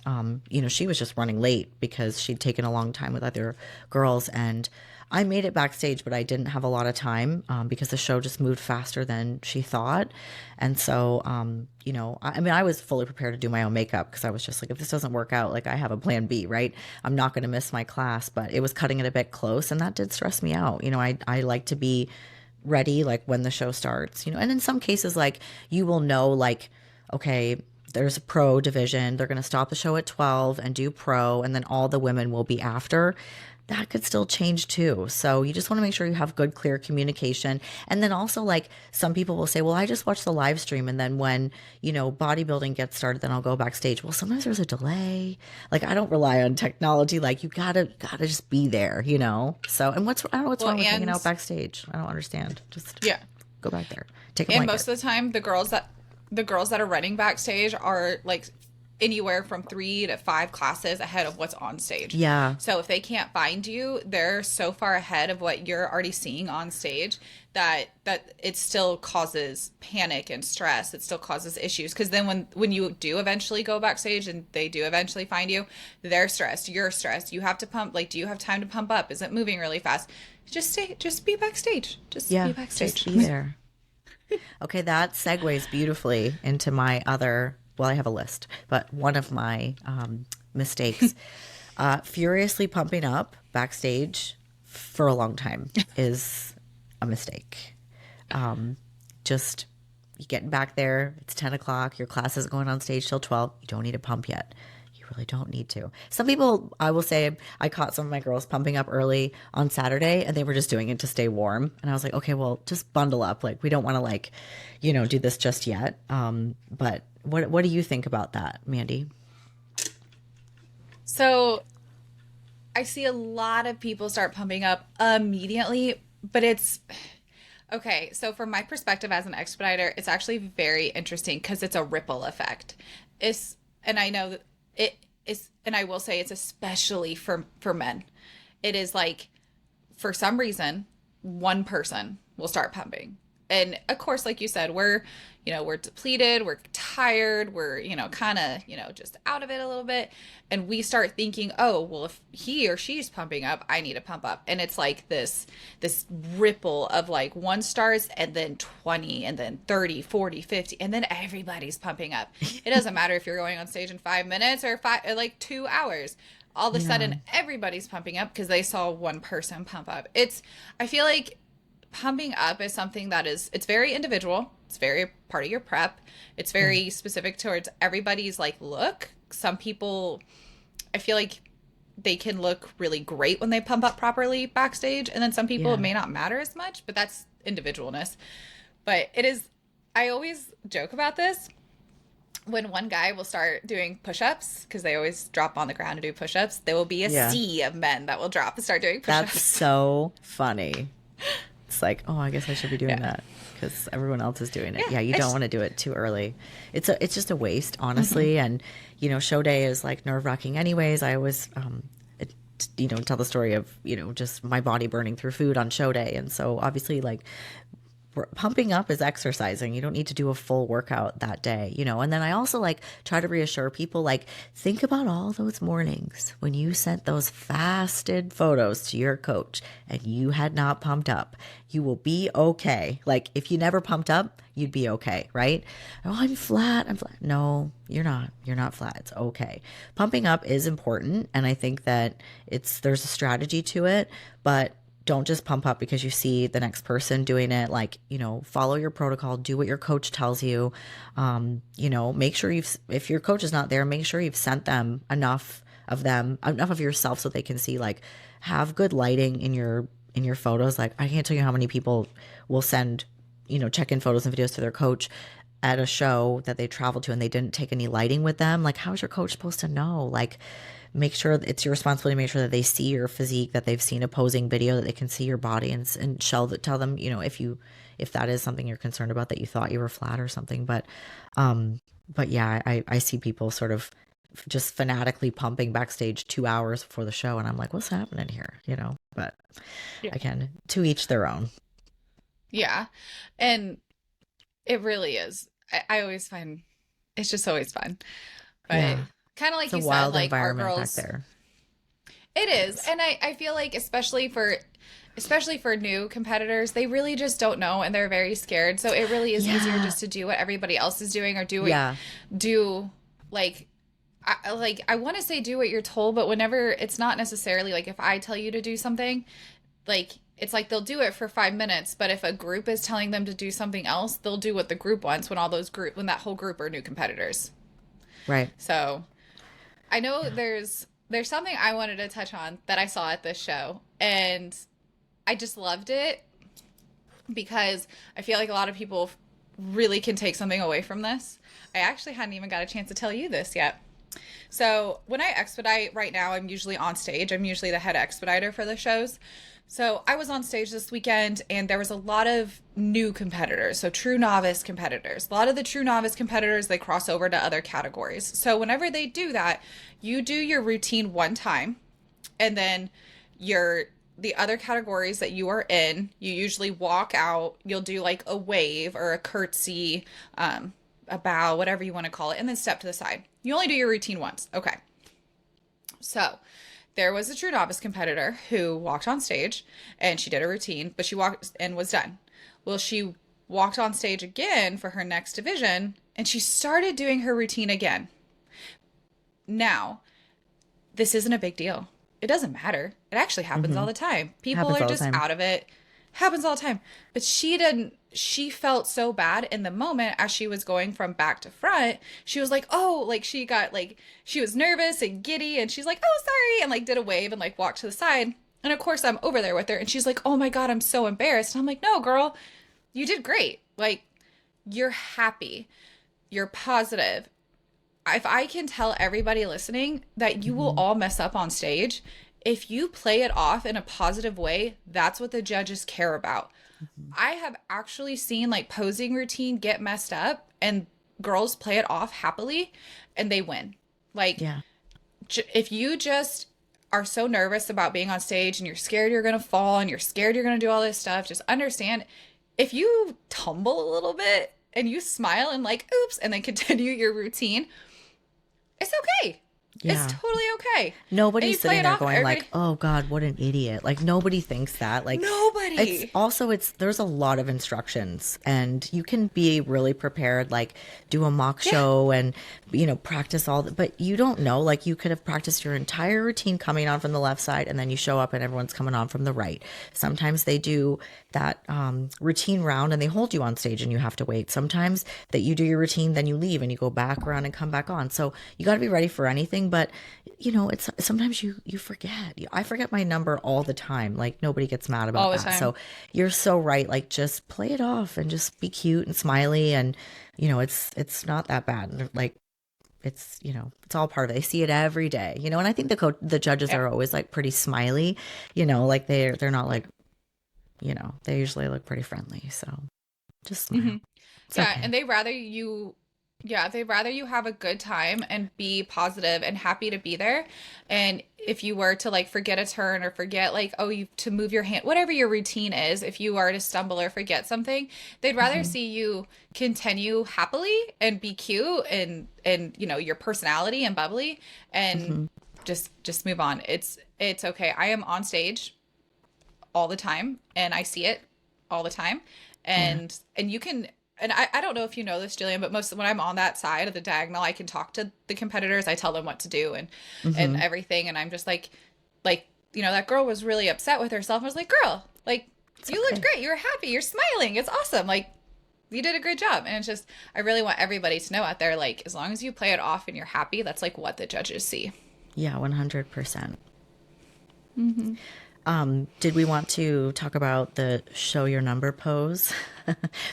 she was just running late because she'd taken a long time with other girls, and I made it backstage, but I didn't have a lot of time because the show just moved faster than she thought. And so, I was fully prepared to do my own makeup, because I was just like, if this doesn't work out, like I have a plan B, right? I'm not going to miss my class, but it was cutting it a bit close, and that did stress me out. I like to be ready, like when the show starts, and in some cases, like you will know, like, okay, there's a pro division, they're going to stop the show at 12 and do pro, and then all the women will be after. That could still change too. So you just want to make sure you have good, clear communication. And then also, like, some people will say, well, I just watched the live stream, and then when, bodybuilding gets started, then I'll go backstage. Well, sometimes there's a delay. Like, I don't rely on technology. Like, you gotta just be there, So, and I don't know what's wrong with hanging out backstage. I don't understand. Just go back there. Take a blanket. And most of the time, the girls that are running backstage are like anywhere from 3 to 5 classes ahead of what's on stage. Yeah. So if they can't find you, they're so far ahead of what you're already seeing on stage that it still causes panic and stress. It still causes issues, because then when you do eventually go backstage and they do eventually find you, they're stressed, you're stressed. You have to pump. Like, do you have time to pump up? Is it moving really fast? Just be backstage. Be backstage. Just be there. Okay, that segues beautifully into my other, well, I have a list, but one of my mistakes. Furiously pumping up backstage for a long time is a mistake. Just you getting back there, it's 10 o'clock, your class isn't going on stage till 12, you don't need to pump yet. Really don't need to. Some people, I will say, I caught some of my girls pumping up early on Saturday, and they were just doing it to stay warm. And I was like, okay, well, just bundle up. Like, we don't want to, like, do this just yet. But what do you think about that, Mandy? So I see a lot of people start pumping up immediately, but it's okay. So from my perspective as an expediter, it's actually very interesting because it's a ripple effect. And I know that it is, and I will say it's especially for men. It is like, for some reason, one person will start pumping. And of course, like you said, we're depleted, we're tired, we're, kind of, just out of it a little bit. And we start thinking, oh, well, if he or she's pumping up, I need to pump up. And it's like this ripple of like one starts, and then 20, and then 30, 40, 50, and then everybody's pumping up. It doesn't matter if you're going on stage in 5 minutes or 2 hours. All of a sudden, everybody's pumping up because they saw one person pump up. I feel like pumping up is something that it's very individual. It's very part of your prep. It's very specific towards everybody's like look. Some people, I feel like they can look really great when they pump up properly backstage. And then some people, it may not matter as much, but that's individualness. But I always joke about this. When one guy will start doing push-ups, because they always drop on the ground to do push-ups, there will be a sea of men that will drop and start doing push-ups. That's so funny. It's like, oh, I guess I should be doing that because everyone else is doing it. Yeah, you don't want to do it too early. It's just a waste, honestly. And show day is like nerve-wracking anyways. I always tell the story of, just my body burning through food on show day. And so obviously, like, pumping up is exercising. You don't need to do a full workout that day, And then I also like try to reassure people, like, think about all those mornings when you sent those fasted photos to your coach and you had not pumped up. You will be okay. Like, if you never pumped up, you'd be okay, right? Oh, I'm flat. I'm flat. No, you're not. You're not flat. It's okay. Pumping up is important, and I think that there's a strategy to it, but don't just pump up because you see the next person doing it. Like, follow your protocol, do what your coach tells you. Make sure if your coach is not there, make sure you've sent enough of yourself so they can see, like, have good lighting in your photos. Like, I can't tell you how many people will send, check-in photos and videos to their coach at a show that they traveled to and they didn't take any lighting with them. Like, how is your coach supposed to know? Like, make sure it's your responsibility to make sure that they see your physique, that they've seen a posing video, that they can see your body, and tell them, if that is something you're concerned about, that you thought you were flat or something. But yeah, I see people sort of just fanatically pumping backstage 2 hours before the show, and I'm like, what's happening here? But Yeah. again, to each their own. Yeah. And it really is. I always find it's just always fun. But Yeah, kind of it's like a you said, wild like our environment back girls, there. it It is. is. And I feel like especially for new competitors, they really just don't know and they're very scared. So it really is easier Yeah, just to do what everybody else is doing or yeah, do like I want to say do what you're told, but whenever it's not necessarily like if I tell you to do something, like it's like they'll do it for 5 minutes, but if a group is telling them to do something else, they'll do what the group wants when that whole group are new competitors. right. So I know Yeah. there's something I wanted to touch on that I saw at this show, and I just loved it because I feel like a lot of people really can take something away from this. I actually hadn't even got a chance to tell you this yet. So when I expedite right now, I'm usually on stage. I'm usually the head expediter for the shows. So I was on stage this weekend and there was a lot of new competitors. So true novice competitors. A lot of the true novice competitors, they cross over to other categories. So whenever they do that, you do your routine one time and then your the other categories that you are in, you usually walk out, you'll do like a wave or a curtsy, a bow, whatever you want to call it, and then step to the side. You only do your routine once. Okay. So there was a true novice competitor who walked on stage and she did a routine, but she walked and was done. Well, she walked on stage again for her next division and she started doing her routine again. Now, this isn't a big deal. It doesn't matter. It actually happens all Mm-hmm. the time. People Happens are all the just time. out of it. Happens all the time. But she didn't, she felt so bad in the moment as she was going from back to front. She was like, oh, like she got like, she was nervous and giddy and she's like, oh, sorry. And like did a wave and like walked to the side. And of course, I'm over there with her and she's like, oh my God, I'm so embarrassed. And I'm like, no, girl, you did great. Like, you're happy. You're positive. If I can tell everybody listening that you will Mm-hmm. all mess up on stage, if you play it off in a positive way, that's what the judges care about. Mm-hmm. I have actually seen like posing routine get messed up and girls play it off happily and they win. Like Yeah. if you just are so nervous about being on stage and you're scared you're going to fall and you're scared you're going to do all this stuff, just understand if you tumble a little bit and you smile and like oops and then continue your routine, it's okay. It's Yeah. totally okay. And Nobody's you play sitting it there off, going like, everybody. "Oh God, what an idiot!" Like, nobody thinks that. Like, it's Nobody. also there's a lot of instructions, and you can be really prepared. Like, do a mock Yeah. show and practice but you don't know. Like, you could have practiced your entire routine coming on from the left side, and then you show up and everyone's coming on from the right. Sometimes they do that routine round and they hold you on stage and you have to wait. Sometimes that you do your routine, then you leave and you go back around and come back on. So you got to be ready for anything, but it's sometimes you forget. I forget my number all the time. Like, nobody gets mad about All the that. time. So you're so right. Like, just play it off and just be cute and smiley, and it's not that bad. Like, it's all part of it. They see it every day. And I think the judges Yeah. are always like pretty smiley. Like they're not like, they usually look pretty friendly. So just smile. Hmm. It's Yeah, okay. and they rather you Yeah, they'd rather you have a good time and be positive and happy to be there. And if you were to like forget a turn or forget like, oh, you to move your hand, whatever your routine is, if you are to stumble or forget something, they'd rather Hmm. see you continue happily and be cute and your personality and bubbly and Hmm. just move on. It's okay. I am on stage all the time and I see it all the time. Yeah. And you can and I don't know if you know this, Jillian, but most when I'm on that side of the diagonal, I can talk to the competitors. I tell them what to do and Hmm. everything. And I'm just like, that girl was really upset with herself. I was like, girl, like It's you looked okay. great. You're happy. You're smiling. It's awesome. Like you did a great job. And it's just I really want everybody to know out there, like, as long as you play it off and you're happy, that's like what the judges see. Yeah, 100%. Mm-hmm. Did we want to talk about the show your number pose?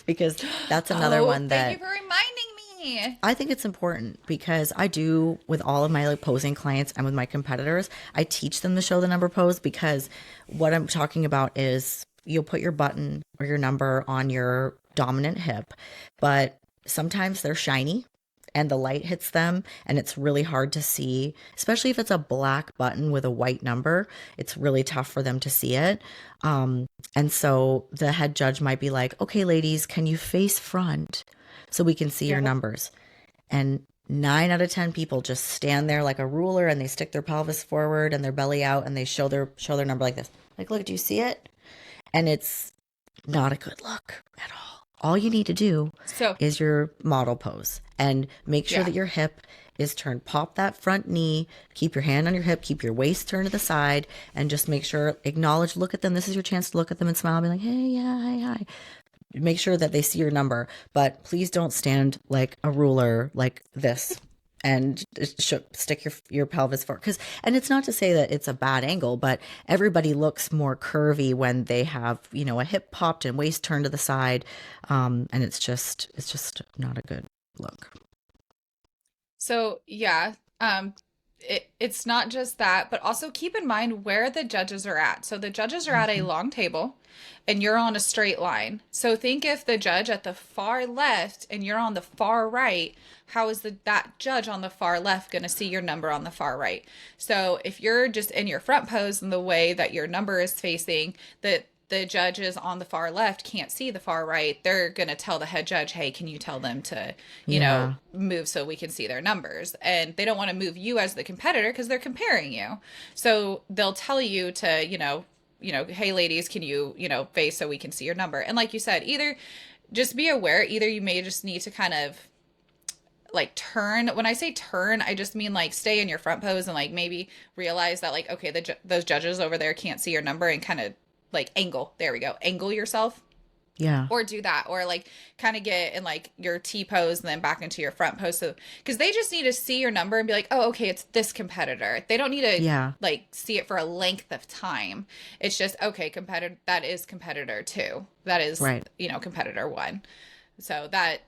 Because that's another Oh, one thank you that for reminding me. I think it's important because I do with all of my like posing clients and with my competitors, I teach them to show the number pose because what I'm talking about is you'll put your button or your number on your dominant hip, but sometimes they're shiny and the light hits them and it's really hard to see, especially if it's a black button with a white number. It's really tough for them to see it. And so the head judge might be like, okay, ladies, can you face front so we can see your Yep. numbers? And 9 out of 10 people just stand there like a ruler and they stick their pelvis forward and their belly out and they show their number like this. Like, look, do you see it? And it's not a good look at all. All you need to do So, is your model pose and make sure yeah. that your hip is turned. Pop that front knee, keep your hand on your hip, keep your waist turned to the side, and just make sure, acknowledge, look at them. This is your chance to look at them and smile and be like, hey, yeah, hi, hi. Make sure that they see your number, but please don't stand like a ruler like this and stick your pelvis forward. Because, and it's not to say that it's a bad angle, but everybody looks more curvy when they have, a hip popped and waist turned to the side. And it's just not a good look. So, yeah. It's not just that, but also keep in mind where the judges are at. So the judges are at a Hmm. long table and you're on a straight line. So think if the judge at the far left and you're on the far right, how is that judge on the far left going to see your number on the far right? So if you're just in your front pose and the way that your number is facing, the judges on the far left can't see the far right, they're going to tell the head judge, hey, can you tell them to, Yeah. move so we can see their numbers? And they don't want to move you as the competitor because they're comparing you. So they'll tell you to, hey, ladies, can you, face so we can see your number? And like you said, either just be aware, either you may just need to kind of like turn. When I say turn, I just mean like stay in your front pose and like maybe realize that like, okay, those judges over there can't see your number and kind of like angle. There we go. Angle yourself Yeah. or do that or like kind of get in like your T pose and then back into your front pose. So because they just need to see your number and be like, oh, okay, it's this competitor. They don't need to Yeah. like see it for a length of time. It's just okay, competitor, that is competitor two, that is, Right. competitor one. So that,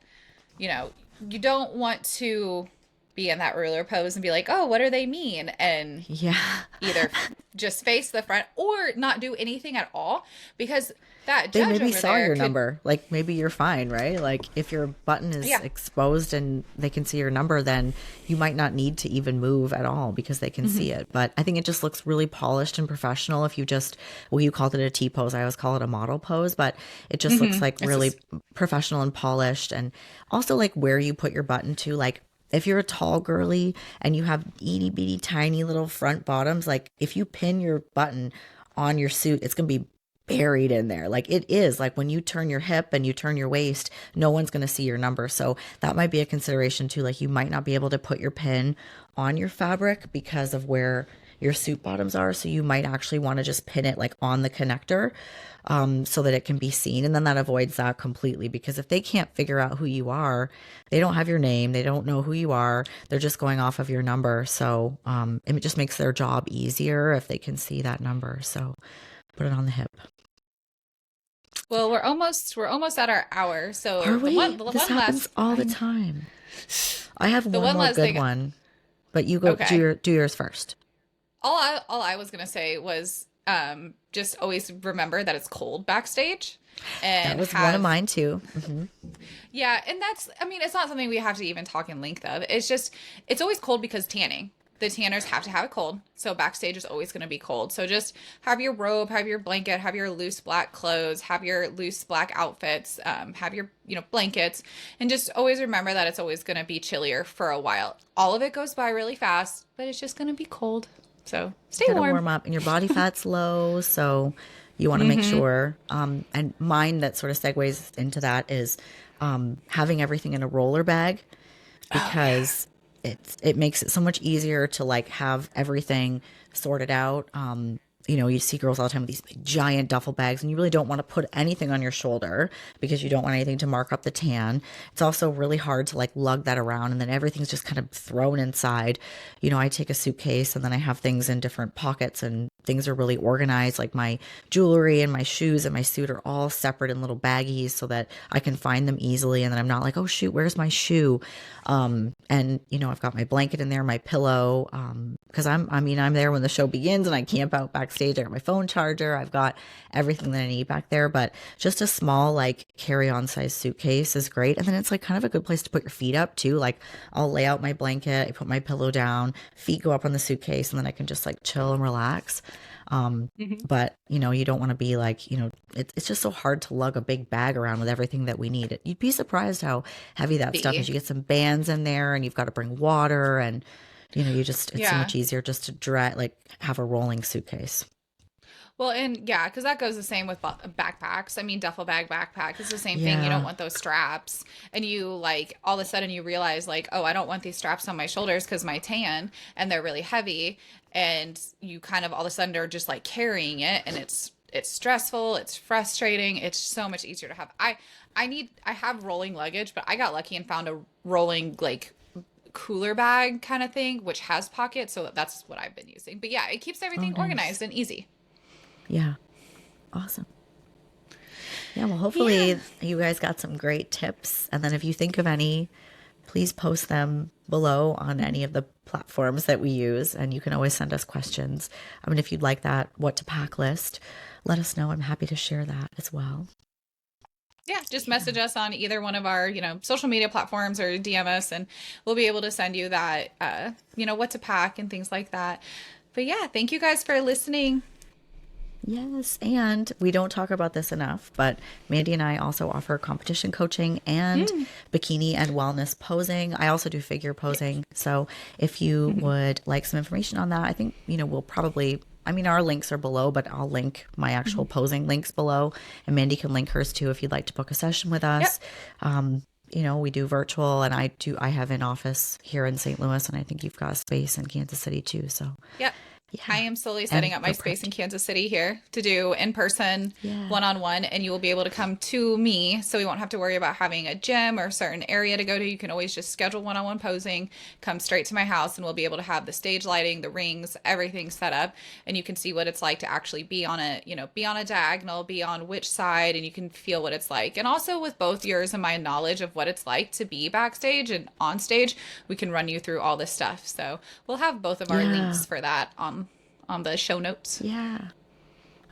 you know you don't want to be in that ruler pose and be like, oh, what do they mean? And Yeah. either just face the front or not do anything at all because that They judge maybe over saw there your could, number. Like maybe you're fine, right? Like if your button is yeah. exposed and they can see your number, then you might not need to even move at all because they can Mm-hmm. see it. But I think it just looks really polished and professional if you just, well, you called it a T pose. I always call it a model pose, but it just looks Mm-hmm. like It's really just, professional and polished. And also like where you put your button to, like if you're a tall girly and you have itty bitty tiny little front bottoms, like if you pin your button on your suit, it's going to be buried in there. Like it is like when you turn your hip and you turn your waist, no one's going to see your number. So that might be a consideration too. Like you might not be able to put your pin on your fabric because of where your suit bottoms are. So you might actually want to just pin it like on the connector, so that it can be seen. And then that avoids that completely because if they can't figure out who you are, they don't have your name, they don't know who you are, they're just going off of your number. So it just makes their job easier if they can see that number. So put it on the hip. well, we're almost at our hour. Are So the we? one the This one happens last all the I time. I have the one one more last good thing. one, but you go Okay. do yours first. All I was gonna say was just always remember that it's cold backstage That and was one of have mine too. yeah, and that's, I mean, it's not something we have to even talk in length of. It's just, it's always cold because tanning. The tanners have to have it cold. So backstage is always going to be cold. So just have your robe, have your blanket, have your loose black clothes, have your loose black outfits, have your, blankets, and just always remember that it's always going to be chillier for a while. All of it goes by really fast, but it's just going to be cold. So stay Got to warm. warm up, and your body fat's low, so you want to make sure. And mine that sort of segues into that is having everything in a roller bag, Oh, yeah. because it makes it so much easier to like have everything sorted out. You see girls all the time with these big, giant duffel bags, and you really don't want to put anything on your shoulder because you don't want anything to mark up the tan. It's also really hard to like lug that around, and then everything's just kind of thrown inside. I take a suitcase and then I have things in different pockets, and things are really organized. Like my jewelry and my shoes and my suit are all separate in little baggies so that I can find them easily. And then I'm not like, oh shoot, where's my shoe? And I've got my blanket in there, my pillow, because I'm there when the show begins, and I camp out backstage. I got my phone charger. I've got everything that I need back there. But just a small like carry-on size suitcase is great. And then it's like kind of a good place to put your feet up too. Like I'll lay out my blanket, I put my pillow down, feet go up on the suitcase, and then I can just like chill and relax. But you don't want to be like, it's just so hard to lug a big bag around with everything that we need. You'd be surprised how heavy that stuff is. You get some bands in there, and you've got to bring water, and it's so Yeah. much easier just to like have a rolling suitcase. Well, and yeah, because that goes the same with backpacks. I mean, duffel bag, backpack, it's the same thing. You don't Yeah. want those straps. And you like, all of a sudden you realize, like, oh, I don't want these straps on my shoulders because my tan and they're really heavy. And you kind of all of a sudden are just like carrying it, and it's stressful, it's frustrating. It's so much easier to have. I have rolling luggage, but I got lucky and found a rolling like cooler bag kind of thing, which has pockets. So that's what I've been using. But yeah, it keeps Oh, everything nice. organized and easy. Yeah. Awesome. Yeah. Well, Yeah. hopefully you guys got some great tips. And then if you think of any, please post them below on any of the platforms that we use. And you can always send us questions. I mean, if you'd like that what to pack list, let us know. I'm happy to share that as well. Yeah, just Yeah. message us on either one of our, social media platforms or DM us, and we'll be able to send you that, what to pack and things like that. But yeah, thank you guys for listening. Yes, and we don't talk about this enough, but Mandy and I also offer competition coaching and Mm. bikini and wellness posing. I also do figure posing. So if you would like some information on that, I think, we'll probably, our links are below, but I'll link my actual posing links below. And Mandy can link hers too if you'd like to book a session with Yep. us. We do virtual, and I have an office here in St. Louis, and I think you've got a space in Kansas City too. So Yep. I yeah, am slowly and setting up my for space print. in Kansas City here to do in person, Yeah. one on one, and you will be able to come to me. So we won't have to worry about having a gym or a certain area to go to. You can always just schedule one on one posing, come straight to my house, and we'll be able to have the stage lighting, the rings, everything set up. And you can see what it's like to actually be on be on a diagonal, be on which side, and you can feel what it's like. And also, with both yours and my knowledge of what it's like to be backstage and on stage, we can run you through all this stuff. So we'll have both of our Yeah. links for that on the show notes. Yeah.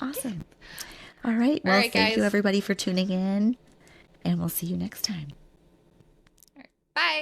Awesome. All right. All Well, right, thank you guys. everybody for tuning in, and we'll see you next time. Bye.